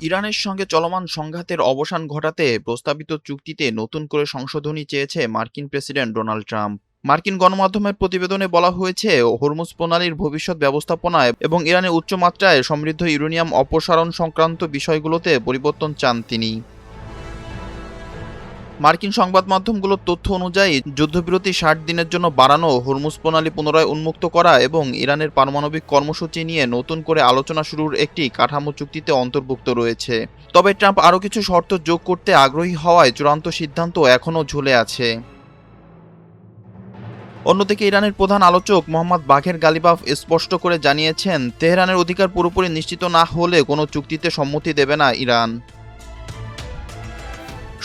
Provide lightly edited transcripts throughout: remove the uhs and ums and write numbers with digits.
ইরানের সঙ্গে চলমান সংঘাতের অবসান ঘটাতে প্রস্তাবিত চুক্তিতে নতুন করে সংশোধনী চেয়েছে মার্কিন প্রেসিডেন্ট ডোনাল্ড ট্রাম্প। মার্কিন গণমাধ্যমের প্রতিবেদনে বলা হয়েছে, হরমুজ প্রণালীর ভবিষ্যৎ ব্যবস্থাপনা এবং ইরানের উচ্চমাত্রায় সমৃদ্ধ ইউরেনিয়াম অপসারণ সংক্রান্ত বিষয়গুলোতে পরিবর্তন চান তিনি। মার্কিন সংবাদ মাধ্যমগুলোর তথ্য অনুযায়ী যুদ্ধবিরতি ৬০ দিনের জন্য বাড়ানো, হরমুজ প্রণালী পুনরায় উন্মুক্ত করা এবং ইরানের পারমাণবিক কর্মসূচি নিয়ে নতুন করে আলোচনা শুরুর একটি কাঠামো চুক্তিতে অন্তর্ভুক্ত রয়েছে। তবে ট্রাম্প আরও কিছু শর্ত যোগ করতে আগ্রহী হওয়ায় চূড়ান্ত সিদ্ধান্ত এখনও ঝুলে আছে। অন্যদিকে ইরানের প্রধান আলোচক মোহাম্মদ বাঘের গালিবাফ স্পষ্ট করে জানিয়েছেন, তেহরানের অধিকার পুরোপুরি নিশ্চিত না হলে কোনো চুক্তিতে সম্মতি দেবে না ইরান।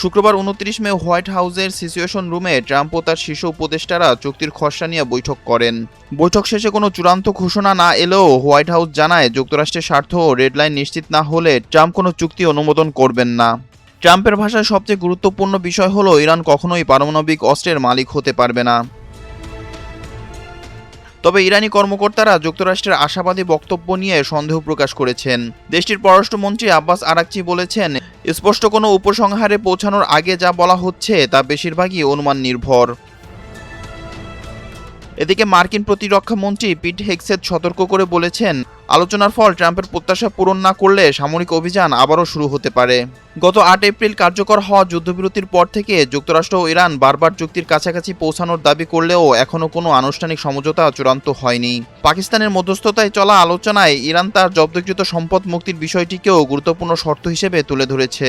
শুক্রবার ২৯ মে হোয়াইট হাউসের সিচুয়েশন রুমে ট্রাম্প ও তার শীর্ষ উপদেষ্টারা চুক্তির খসড়া নিয়ে বৈঠক করেন। বৈঠক শেষে কোনো চূড়ান্ত ঘোষণা না এলেও হোয়াইট হাউস জানায়, যুক্তরাষ্ট্রের স্বার্থ ও রেডলাইন নিশ্চিত না হলে ট্রাম্প কোনো চুক্তি অনুমোদন করবেন না। ট্রাম্পের ভাষায় সবচেয়ে গুরুত্বপূর্ণ বিষয় হলো, ইরান কখনোই পারমাণবিক অস্ত্রের মালিক হতে পারবে না। তবে ইরানি কর্মকর্তারা যুক্তরাষ্ট্রের আশাবাদী বক্তব্য নিয়ে সন্দেহ প্রকাশ করেছেন। দেশটির পররাষ্ট্রমন্ত্রী আব্বাস আরাকচি বলেছেন, স্পষ্ট কোনো উপসংহারে পৌঁছানোর আগে যা বলা হচ্ছে তা বেশিরভাগই অনুমান নির্ভর। এদিকে মার্কিন প্রতিরক্ষা মন্ত্রী পিট হেগসেথ সতর্ক করে বলেছেন, আলোচনার ফল ট্রাম্পের প্রত্যাশা পূরণ না করলে সামরিক অভিযান আবারও শুরু হতে পারে। গত ৮ এপ্রিল কার্যকর হওয়া যুদ্ধবিরতির পর থেকে যুক্তরাষ্ট্র ও ইরান বারবার চুক্তির কাছাকাছি পৌঁছানোর দাবি করলেও এখনও কোনো আনুষ্ঠানিক সমঝোতা চূড়ান্ত হয়নি। পাকিস্তানের মধ্যস্থতায় চলা আলোচনায় ইরান তার জব্দকৃত সম্পদ মুক্তির বিষয়টিকেও গুরুত্বপূর্ণ শর্ত হিসেবে তুলে ধরেছে।